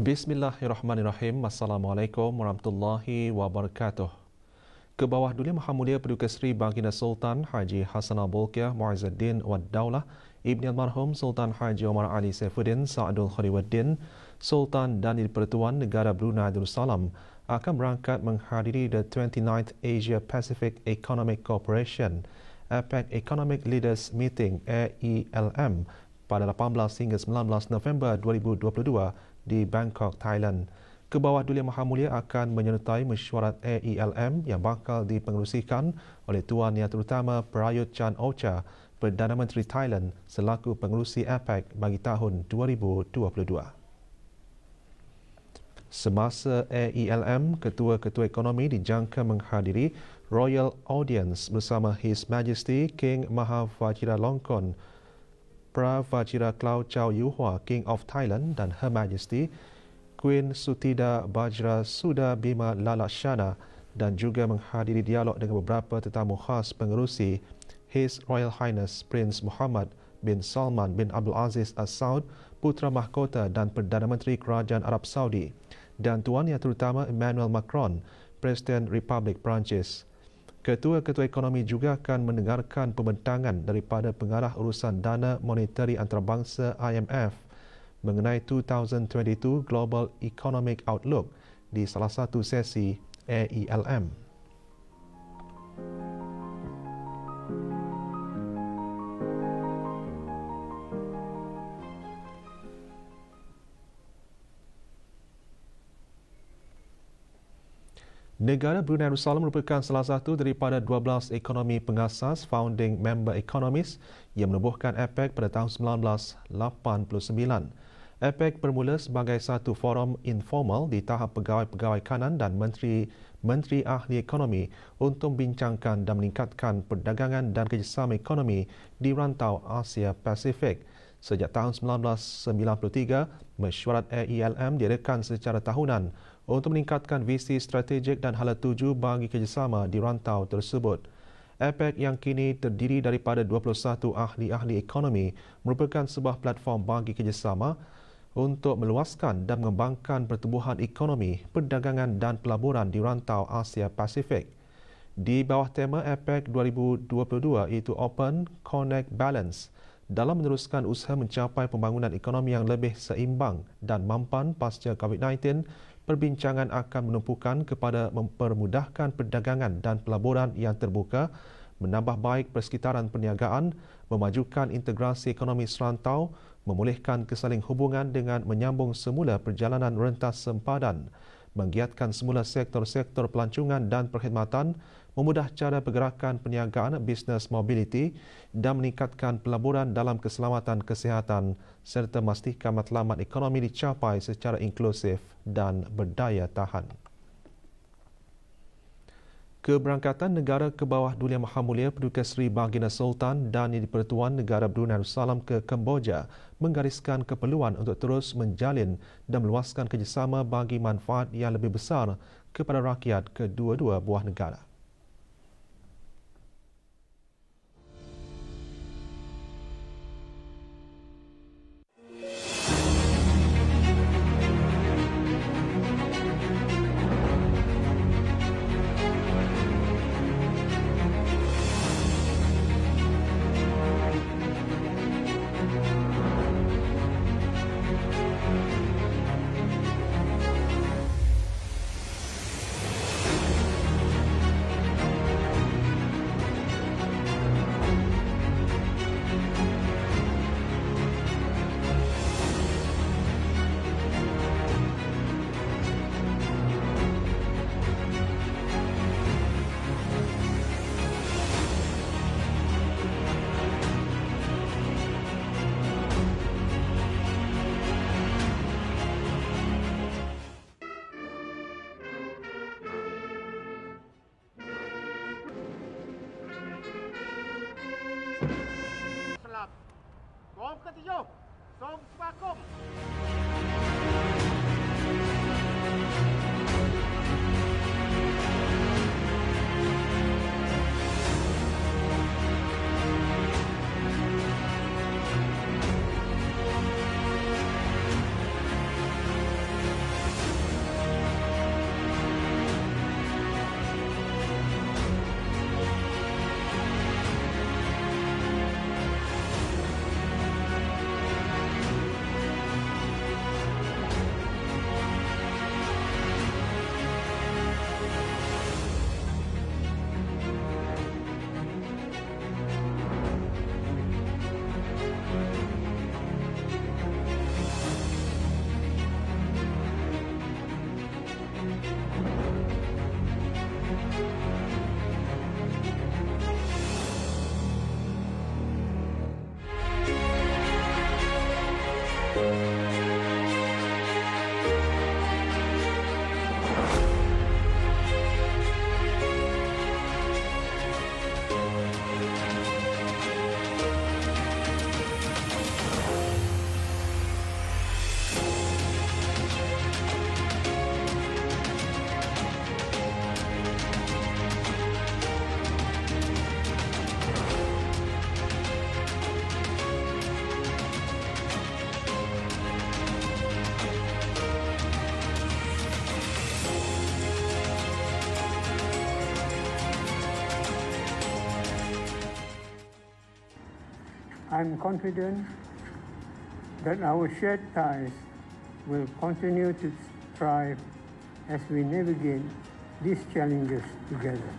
Bismillahirrahmanirrahim. Assalamualaikum warahmatullahi wabarakatuh. Kebawah Dulia Mahamulia Paduka Seri Baginda Sultan Haji Hassan Al-Bolkiah Mu'izzuddin Wad Daulah Ibni Almarhum Sultan Haji Omar Ali Saifuddin Sa'adul Khaliwaddin Sultan dan Di-Pertuan Negara Brunei Darussalam akan berangkat menghadiri the 29th Asia Pacific Economic Cooperation APEC Economic Leaders Meeting AELM pada 18 hingga 19 November 2022 di Bangkok, Thailand. Kebawah Dulia Mahamulia akan menyertai mesyuarat AELM yang bakal dipengerusikan oleh Tuan Yang Terutama Prayut Chan-o-cha, Perdana Menteri Thailand selaku pengerusi APEC bagi tahun 2022. Semasa AELM, ketua-ketua ekonomi dijangka menghadiri Royal Audience bersama His Majesty King Maha Vajiralongkorn Pravajira Chow Yu Hua, King of Thailand, dan Her Majesty Queen Sutida Bajra Suda Bima Lalakshana, dan juga menghadiri dialog dengan beberapa tetamu khas pengerusi His Royal Highness Prince Muhammad bin Salman bin Abdul Aziz Al Saud, Putra Mahkota dan Perdana Menteri Kerajaan Arab Saudi, dan Tuan Yang Terutama Emmanuel Macron, Presiden Republik Perancis. Ketua-ketua ekonomi juga akan mendengarkan pembentangan daripada Pengarah Urusan Dana Monetari Antarabangsa IMF mengenai 2022 Global Economic Outlook di salah satu sesi AELM. Negara Brunei Darussalam merupakan salah satu daripada 12 ekonomi pengasas founding member economies yang menubuhkan APEC pada tahun 1989. APEC bermula sebagai satu forum informal di tahap pegawai-pegawai kanan dan menteri ahli ekonomi untuk membincangkan dan meningkatkan perdagangan dan kerjasama ekonomi di rantau Asia Pasifik. Sejak tahun 1993, mesyuarat AELM diadakan secara tahunan untuk meningkatkan visi strategik dan hala tuju bagi kerjasama di rantau tersebut. APEC yang kini terdiri daripada 21 ahli-ahli ekonomi merupakan sebuah platform bagi kerjasama untuk meluaskan dan mengembangkan pertumbuhan ekonomi, perdagangan dan pelaburan di rantau Asia Pasifik. Di bawah tema APEC 2022 iaitu Open, Connect, Balance, dalam meneruskan usaha mencapai pembangunan ekonomi yang lebih seimbang dan mampan pasca COVID-19, perbincangan akan menumpukan kepada mempermudahkan perdagangan dan pelaburan yang terbuka, menambah baik persekitaran perniagaan, memajukan integrasi ekonomi serantau, memulihkan kesaling hubungan dengan menyambung semula perjalanan rentas sempadan, menggiatkan semula sektor-sektor pelancongan dan perkhidmatan, memudah cara pergerakan perniagaan bisnes mobility dan meningkatkan pelaburan dalam keselamatan kesihatan serta memastikan matlamat ekonomi dicapai secara inklusif dan berdaya tahan. Keberangkatan negara ke bawah Dulia Mahamulia Paduka Seri Baginda Sultan dan Di-Pertuan Negara Brunei Darussalam ke Kemboja menggariskan keperluan untuk terus menjalin dan meluaskan kerjasama bagi manfaat yang lebih besar kepada rakyat kedua-dua buah negara. Gong ke-7 Song Semakum. I'm confident that our shared ties will continue to thrive as we navigate these challenges together.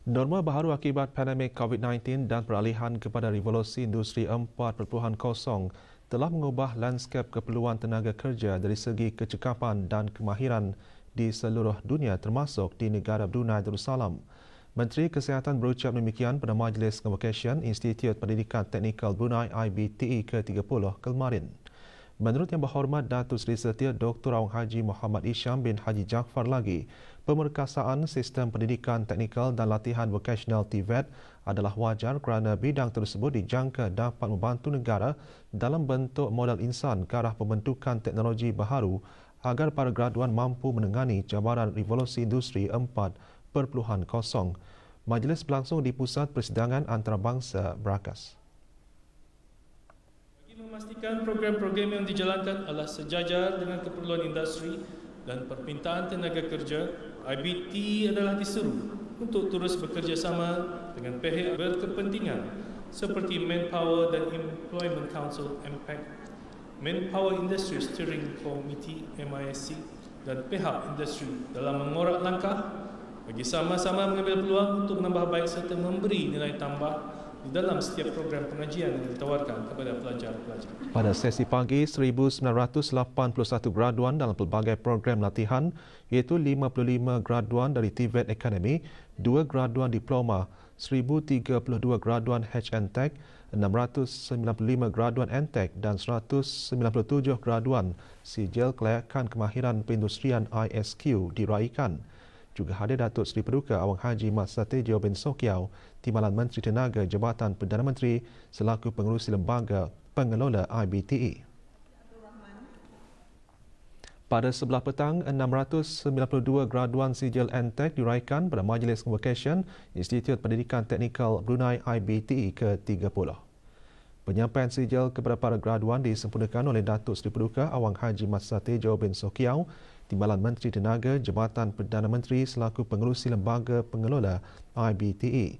Norma baharu akibat pandemik COVID-19 dan peralihan kepada revolusi industri 4.0 telah mengubah lanskap keperluan tenaga kerja dari segi kecekapan dan kemahiran di seluruh dunia termasuk di negara Brunei Darussalam. Menteri Kesihatan berucap demikian pada Majlis Convocation Institut Pendidikan Teknikal Brunei IBTE ke-30 kemarin. Menurut Yang Berhormat Datuk Seri Setia Dr. Awang Haji Muhammad Isham bin Haji Jaafar lagi, pemerkasaan sistem pendidikan teknikal dan latihan vokasional TVET adalah wajar kerana bidang tersebut dijangka dapat membantu negara dalam bentuk modal insan ke arah pembentukan teknologi baharu agar para graduan mampu menengani cabaran revolusi industri 4.0. Majlis berlangsung di Pusat Persidangan Antarabangsa Berakas. Memastikan program-program yang dijalankan adalah sejajar dengan keperluan industri dan permintaan tenaga kerja, IBT adalah diseru untuk terus bekerjasama dengan pihak berkepentingan seperti Manpower dan Employment Council (MPEC), Manpower Industry Steering Committee (MISC) dan pihak industri dalam mengorak langkah bagi sama-sama mengambil peluang untuk menambah baik serta memberi nilai tambah di dalam setiap program pengajian yang ditawarkan kepada pelajar-pelajar. Pada sesi pagi, 1,981 graduan dalam pelbagai program latihan iaitu 55 graduan dari TVET Academy, 2 graduan diploma, 1,032 graduan HNTech, 695 graduan NTech dan 197 graduan sijil kelayakan kemahiran perindustrian ISQ diraikan. Juga hadir Datuk Seri Paduka Awang Haji Mat Satejo bin Sokiau, Timbalan Menteri Tenaga Jabatan Perdana Menteri selaku pengerusi lembaga pengelola IBTE. Pada sebelah petang, 692 graduan sijil NTech diraikan pada Majlis Convocation Institut Pendidikan Teknikal Brunei IBTE ke-30. Penyampaian sijil kepada para graduan disempurnakan oleh Datuk Seri Paduka Awang Haji Mat Satejo bin Sokiau, Timbalan Menteri Tenaga Jabatan Perdana Menteri selaku pengerusi lembaga pengelola IBTE.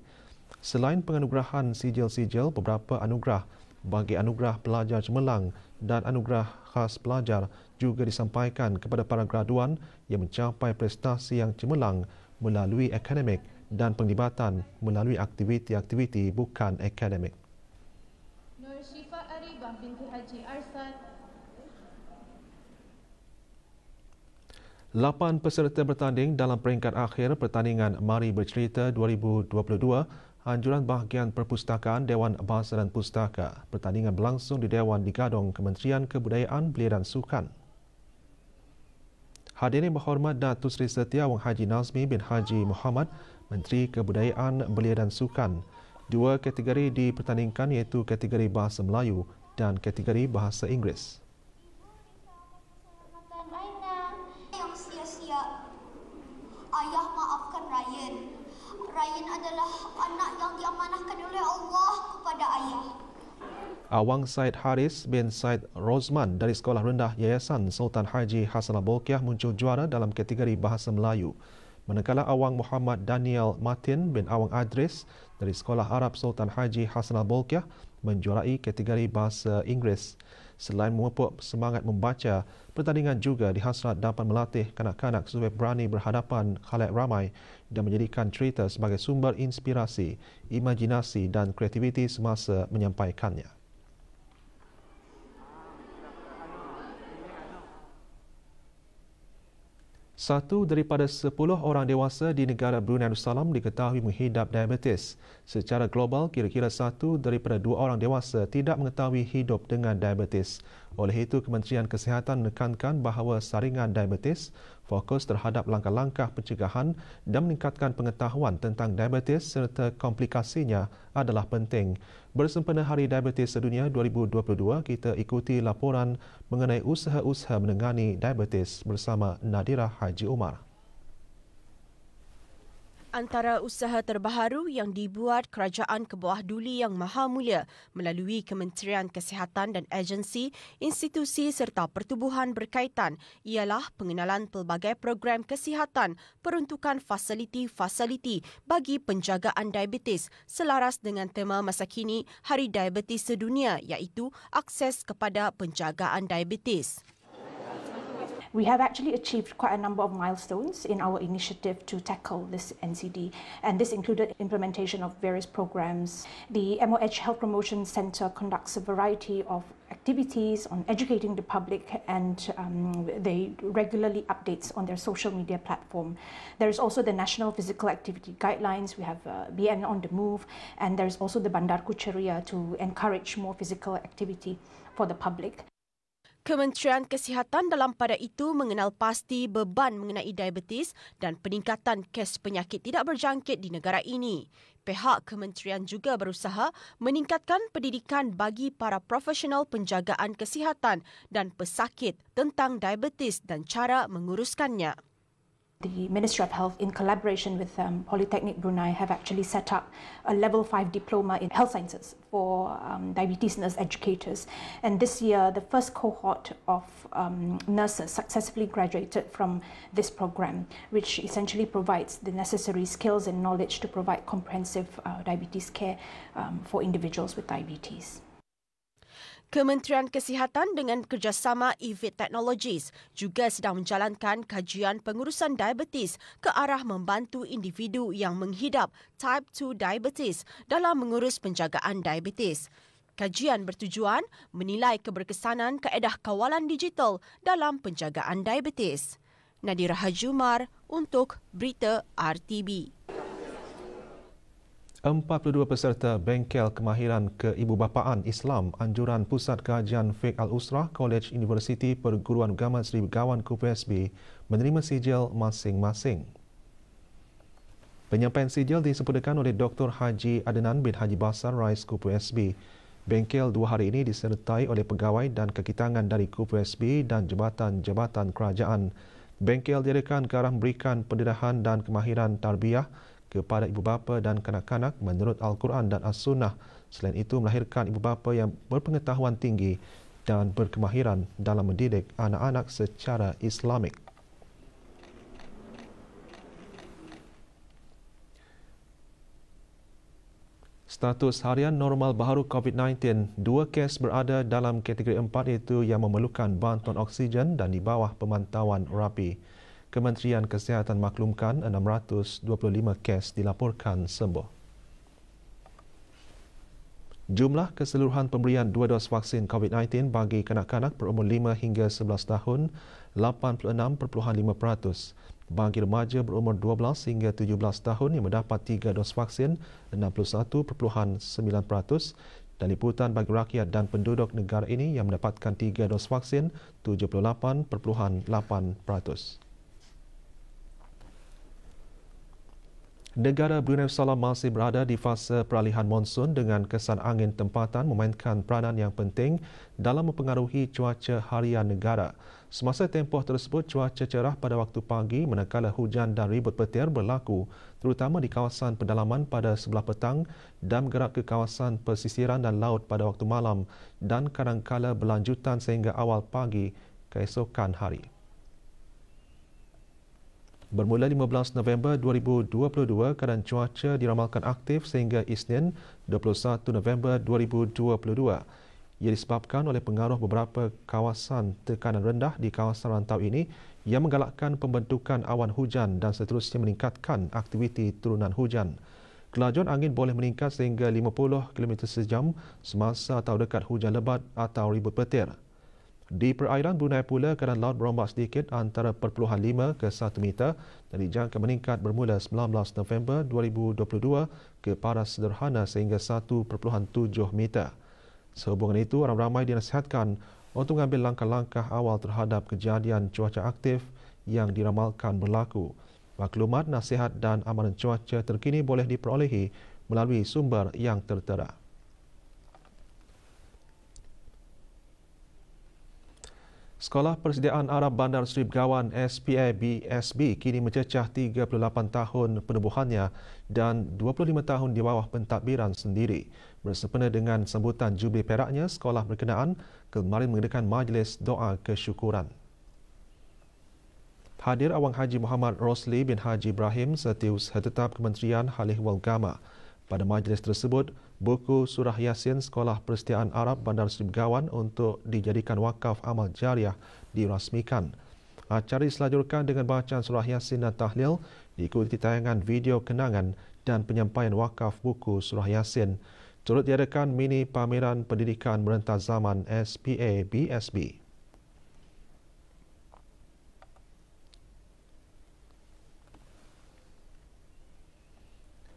Selain penganugerahan sijil-sijil, beberapa anugerah bagi anugerah pelajar cemerlang dan anugerah khas pelajar juga disampaikan kepada para graduan yang mencapai prestasi yang cemerlang melalui akademik dan penglibatan melalui aktiviti-aktiviti bukan akademik. Nur Syifa Aribah binti Haji Arsad. 8 peserta bertanding dalam peringkat akhir pertandingan Mari Bercerita 2022 anjuran bahagian perpustakaan Dewan Bahasa dan Pustaka. Pertandingan berlangsung di Dewan di Gadong Kementerian Kebudayaan, Belia dan Sukan. Hadirin berhormat Datuk Seri Setia Awang Haji Nazmi bin Haji Muhammad, Menteri Kebudayaan, Belia dan Sukan. 2 kategori dipertandingkan iaitu kategori Bahasa Melayu dan kategori Bahasa Inggeris. Ayah maafkan Ryan. Ryan adalah anak yang Awang Said Haris bin Said Rozman dari Sekolah Rendah Yayasan Sultan Haji Hassanal Bolkiah muncul juara dalam kategori Bahasa Melayu. Manakala Awang Muhammad Daniel Martin bin Awang Adris dari Sekolah Arab Sultan Haji Hassanal Bolkiah menjuarai kategori Bahasa Inggeris. Selain memupuk semangat membaca, pertandingan juga dihasrat dapat melatih kanak-kanak supaya berani berhadapan khalayak ramai dan menjadikan cerita sebagai sumber inspirasi, imajinasi dan kreativiti semasa menyampaikannya. Satu daripada 10 orang dewasa di negara Brunei Darussalam diketahui menghidap diabetes. Secara global, kira-kira 1 daripada 2 orang dewasa tidak mengetahui hidup dengan diabetes. Oleh itu, Kementerian Kesihatan menekankan bahawa saringan diabetes fokus terhadap langkah-langkah pencegahan dan meningkatkan pengetahuan tentang diabetes serta komplikasinya adalah penting. Bersempena Hari Diabetes Sedunia 2022, kita ikuti laporan mengenai usaha-usaha menangani diabetes bersama Nadira Haji Umar. Antara usaha terbaharu yang dibuat Kerajaan ke bawah Duli Yang Maha Mulia melalui Kementerian Kesihatan dan agensi, institusi serta pertubuhan berkaitan ialah pengenalan pelbagai program kesihatan peruntukan fasiliti-fasiliti bagi penjagaan diabetes selaras dengan tema masa kini Hari Diabetes Sedunia iaitu akses kepada penjagaan diabetes. We have actually achieved quite a number of milestones in our initiative to tackle this NCD, and this included implementation of various programs. The MOH Health Promotion Centre conducts a variety of activities on educating the public, and they regularly updates on their social media platform. There is also the National Physical Activity Guidelines. We have BN on the Move, and there is also the Bandarku Ceria to encourage more physical activity for the public. Kementerian Kesihatan dalam pada itu mengenal pasti beban mengenai diabetes dan peningkatan kes penyakit tidak berjangkit di negara ini. Pihak kementerian juga berusaha meningkatkan pendidikan bagi para profesional penjagaan kesihatan dan pesakit tentang diabetes dan cara menguruskannya. The Ministry of Health, in collaboration with Polytechnic Brunei, have actually set up a Level 5 diploma in health sciences for diabetes nurse educators. And this year, the first cohort of nurses successfully graduated from this program, which essentially provides the necessary skills and knowledge to provide comprehensive diabetes care for individuals with diabetes. Kementerian Kesihatan dengan kerjasama EVIT Technologies juga sedang menjalankan kajian pengurusan diabetes ke arah membantu individu yang menghidap type 2 diabetes dalam mengurus penjagaan diabetes. Kajian bertujuan menilai keberkesanan kaedah kawalan digital dalam penjagaan diabetes. Nadira Haji Umar untuk Berita RTB. 42 peserta bengkel kemahiran keibubapaan Islam Anjuran Pusat Kajian Fiqh Al-Usrah College Universiti Perguruan Agama Seri Begawan KUPSB menerima sijil masing-masing. Penyampaian sijil disempurnakan oleh Dr. Haji Adnan bin Haji Basar Rais KUPSB. Bengkel 2 hari ini disertai oleh pegawai dan kekitangan dari KUPSB dan jabatan-jabatan kerajaan. Bengkel diadakan ke arah memberikan pendedahan dan kemahiran tarbiyah kepada ibu bapa dan kanak-kanak menurut Al-Quran dan As-Sunnah. Selain itu, melahirkan ibu bapa yang berpengetahuan tinggi dan berkemahiran dalam mendidik anak-anak secara Islamik. Status harian normal baharu COVID-19, 2 kes berada dalam kategori 4 iaitu yang memerlukan bantuan oksigen dan di bawah pemantauan rapi. Kementerian Kesihatan maklumkan 625 kes dilaporkan sembuh. Jumlah keseluruhan pemberian 2 dos vaksin COVID-19 bagi kanak-kanak berumur 5 hingga 11 tahun 86.5%. Bagi remaja berumur 12 hingga 17 tahun yang mendapat 3 dos vaksin 61.9%. Dan liputan bagi rakyat dan penduduk negara ini yang mendapatkan 3 dos vaksin 78.8%. Negara Brunei Darussalam masih berada di fasa peralihan monsun dengan kesan angin tempatan memainkan peranan yang penting dalam mempengaruhi cuaca harian negara. Semasa tempoh tersebut, cuaca cerah pada waktu pagi manakala hujan dan ribut petir berlaku terutama di kawasan pedalaman pada sebelah petang dan bergerak ke kawasan pesisiran dan laut pada waktu malam dan kadangkala berlanjutan sehingga awal pagi keesokan hari. Bermula 15 November 2022, keadaan cuaca diramalkan aktif sehingga Isnin 21 November 2022. Ia disebabkan oleh pengaruh beberapa kawasan tekanan rendah di kawasan rantau ini yang menggalakkan pembentukan awan hujan dan seterusnya meningkatkan aktiviti turunan hujan. Kelajuan angin boleh meningkat sehingga 50 km sejam semasa atau dekat hujan lebat atau ribut petir. Di perairan Brunei pula, keadaan laut berombak sedikit antara 0.5 ke 1 meter dan dijangka meningkat bermula 19 November 2022 ke paras sederhana sehingga 1.7 meter. Sehubungan itu, orang ramai dinasihatkan untuk mengambil langkah-langkah awal terhadap kejadian cuaca aktif yang diramalkan berlaku. Maklumat, nasihat dan amaran cuaca terkini boleh diperolehi melalui sumber yang tertera. Sekolah Persediaan Arab Bandar Seri Begawan SPA-BSB kini mencecah 38 tahun penubuhannya dan 25 tahun di bawah pentadbiran sendiri. Bersempena dengan sambutan jubli peraknya, sekolah berkenaan kemarin mengadakan majlis doa kesyukuran. Hadir Awang Haji Muhammad Rosli bin Haji Ibrahim, Setiausaha Tetap Kementerian Halih Wal Gama. Pada majlis tersebut, buku Surah Yasin Sekolah Persediaan Arab Bandar Seri Begawan untuk dijadikan wakaf amal jariah dirasmikan. Acara diselajurkan dengan bacaan Surah Yasin dan tahlil, diikuti tayangan video kenangan dan penyampaian wakaf buku Surah Yasin. Turut diadakan mini pameran pendidikan merentas zaman SPA-BSB.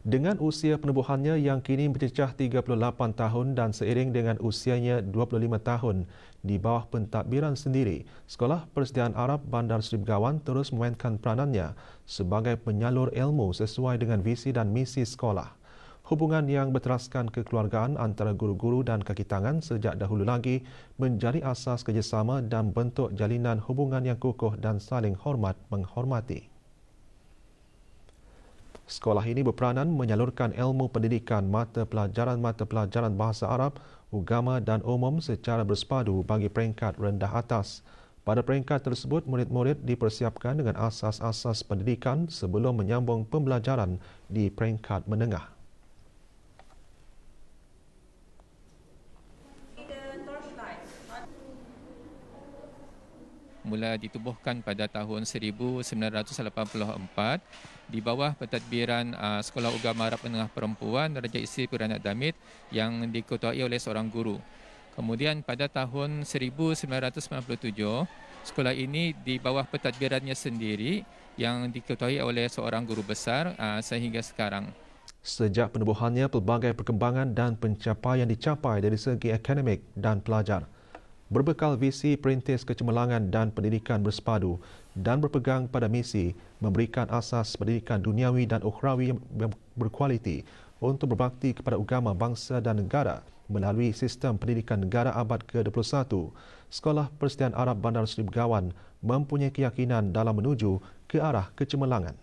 Dengan usia penubuhannya yang kini mencecah 38 tahun dan seiring dengan usianya 25 tahun di bawah pentadbiran sendiri, Sekolah Persediaan Arab Bandar Seri Begawan terus memainkan peranannya sebagai penyalur ilmu sesuai dengan visi dan misi sekolah. Hubungan yang berteraskan kekeluargaan antara guru-guru dan kaki tangan sejak dahulu lagi menjadi asas kerjasama dan bentuk jalinan hubungan yang kukuh dan saling hormat menghormati. Sekolah ini berperanan menyalurkan ilmu pendidikan mata pelajaran bahasa Arab, agama dan umum secara bersepadu bagi peringkat rendah atas. Pada peringkat tersebut, murid-murid dipersiapkan dengan asas-asas pendidikan sebelum menyambung pembelajaran di peringkat menengah. Mula ditubuhkan pada tahun 1984 di bawah pentadbiran Sekolah Agama Arab Menengah Perempuan Raja Isi Perdana Damit yang diketuai oleh seorang guru. Kemudian pada tahun 1997, sekolah ini di bawah pentadbirannya sendiri yang diketuai oleh seorang guru besar sehingga sekarang. Sejak penubuhannya, pelbagai perkembangan dan pencapaian dicapai dari segi akademik dan pelajar. Berbekal visi perintis kecemerlangan dan pendidikan bersepadu dan berpegang pada misi memberikan asas pendidikan duniawi dan ukhrawi yang berkualiti untuk berbakti kepada agama, bangsa dan negara melalui sistem pendidikan negara abad ke-21, Sekolah Persediaan Arab Bandar Seri Begawan mempunyai keyakinan dalam menuju ke arah kecemerlangan.